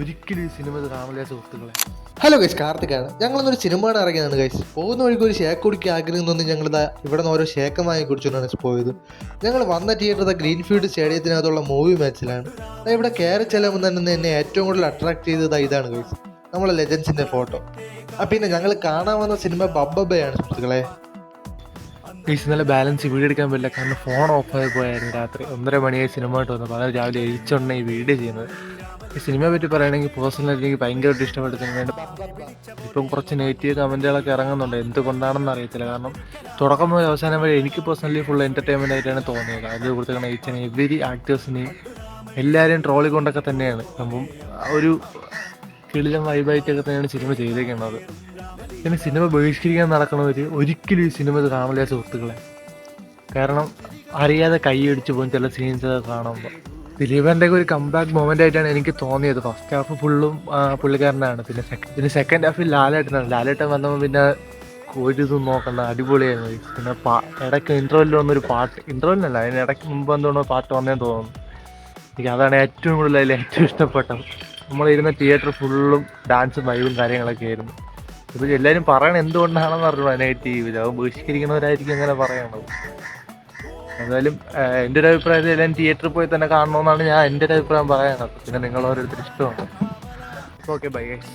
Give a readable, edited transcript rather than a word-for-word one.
ഒരിക്കലും ഈ സിനിമ കാണില്ല സുഹൃത്തുക്കളെ. ഹലോ ഗൈസ്, കാർത്തിക്കാണ്. ഞങ്ങളൊന്നൊരു സിനിമ കാണാൻ ഇറങ്ങിയതാണ് ഗൈസ്. പോകുന്ന വഴിക്ക് ഒരു ഷേക്ക് കുടിക്കാൻ ആഗ്രഹം തോന്നി ഞങ്ങൾ ഇവിടെ നിന്ന് ഓരോ ഷേക്ക് വാങ്ങി കുടിച്ചുകൊണ്ടാണ് പോയത്. ഞങ്ങൾ വന്ന തിയേറ്റർ ഗ്രീൻഫീൽഡ് സ്റ്റേഡിയത്തിനകത്തുള്ള മൂവി മാച്ചിലാണ്. ഇവിടെ കയറി ചെല്ലുമ്പോൾ തന്നെ എന്നെ ഏറ്റവും കൂടുതൽ അട്രാക്ട് ചെയ്തത് ഇതാണ് ഗൈസ്, നമ്മളെ ലെജൻസിന്റെ ഫോട്ടോ. പിന്നെ ഞങ്ങൾ കാണാൻ വന്ന സിനിമ ബബ്ബയാണ് സുഹൃത്തുക്കളെ. ഇന്നലെ ബാലൻസ് വീഡിയോ എടുക്കാൻ പറ്റില്ല, കാരണം ഫോൺ ഓഫായി പോയായിരുന്നു. രാത്രി 1:30 മണിയായി സിനിമ ആയിട്ട് വന്നപ്പോൾ അത് രാവിലെ എഴിച്ചോണ്ടാണ് ഈ വീഡിയോ ചെയ്യുന്നത്. ഈ സിനിമയെ പറ്റി പറയുകയാണെങ്കിൽ പേഴ്സണലി എനിക്ക് ഭയങ്കരമായിട്ട് ഇഷ്ടപ്പെട്ട സിനിമയുണ്ട്. ഇപ്പം കുറച്ച് നെഗറ്റീവ് കമൻറ്റുകളൊക്കെ ഇറങ്ങുന്നുണ്ട്, എന്തുകൊണ്ടാണെന്ന് അറിയത്തില്ല. കാരണം തുടക്കം മുതൽ അവസാനം വരെ എനിക്ക് പേഴ്സണലി ഫുൾ എൻ്റർടൈൻമെൻ്റ് ആയിട്ടാണ് തോന്നിയത്. അതിൽ കൊടുത്തിരിക്കുന്ന ഈച്ച് ആൻഡ് എവരി ആക്ടേഴ്സിനെയും എല്ലാവരെയും ട്രോളിക്കൊണ്ടൊക്കെ തന്നെയാണ്. അപ്പം ഒരു കിളിലം വൈബായിട്ടൊക്കെ തന്നെയാണ് സിനിമ ചെയ്തേക്കുന്നത്. പിന്നെ സിനിമ ബഹിഷ്കരിക്കാൻ നടക്കുന്നവർ ഒരിക്കലും ഈ സിനിമ കാണില്ല സുഹൃത്തുക്കളെ. കാരണം അറിയാതെ കൈയടിച്ച് പോകും ചില സീൻസ് കാണുമ്പോൾ. ദിലീപൻ്റെ ഒരു കംബാക്ക് മൊമെൻ്റ് ആയിട്ടാണ് എനിക്ക് തോന്നിയത്. ഫസ്റ്റ് ഹാഫ് ഫുള്ളും പുള്ളിക്കാരനാണ്. പിന്നെ സെക്കൻഡ് ഹാഫിൽ ലാലേട്ടൻ വന്നപ്പോൾ പിന്നെ ഒരു ഇതും നോക്കണ്ട, അടിപൊളിയായിരുന്നു. പിന്നെ ഇടയ്ക്ക് ഇൻ്റർവെല്ലിൽ വന്നൊരു പാട്ട്, ഇൻ്റർവെല്ലിനല്ല അതിന് ഇടയ്ക്ക് മുമ്പ് എന്തുകൊണ്ടോ പാട്ട് വന്നേന്ന് തോന്നുന്നു. എനിക്ക് അതാണ് ഏറ്റവും കൂടുതൽ അതിൽ ഏറ്റവും ഇഷ്ടപ്പെട്ടത്. നമ്മളിരുന്ന തിയേറ്റർ ഫുള്ളും ഡാൻസും വൈബും കാര്യങ്ങളൊക്കെ ആയിരുന്നു. ഇപ്പോൾ എല്ലാവരും പറയണത് എന്തുകൊണ്ടാണെന്ന് അറിഞ്ഞു നെഗറ്റീവ് അത് ബഹിഷ്കരിക്കുന്നവരായിരിക്കും അങ്ങനെ പറയണത്. എന്തായാലും എൻ്റെ ഒരു അഭിപ്രായത്തിൽ എല്ലാവരും തിയേറ്ററിൽ പോയി തന്നെ കാണണമെന്നാണ് എൻ്റെ ഒരു അഭിപ്രായം പറയണത്. പിന്നെ നിങ്ങൾ ഓരോരുത്തർ ഇഷ്ടമാണ്. Okay, bye guys.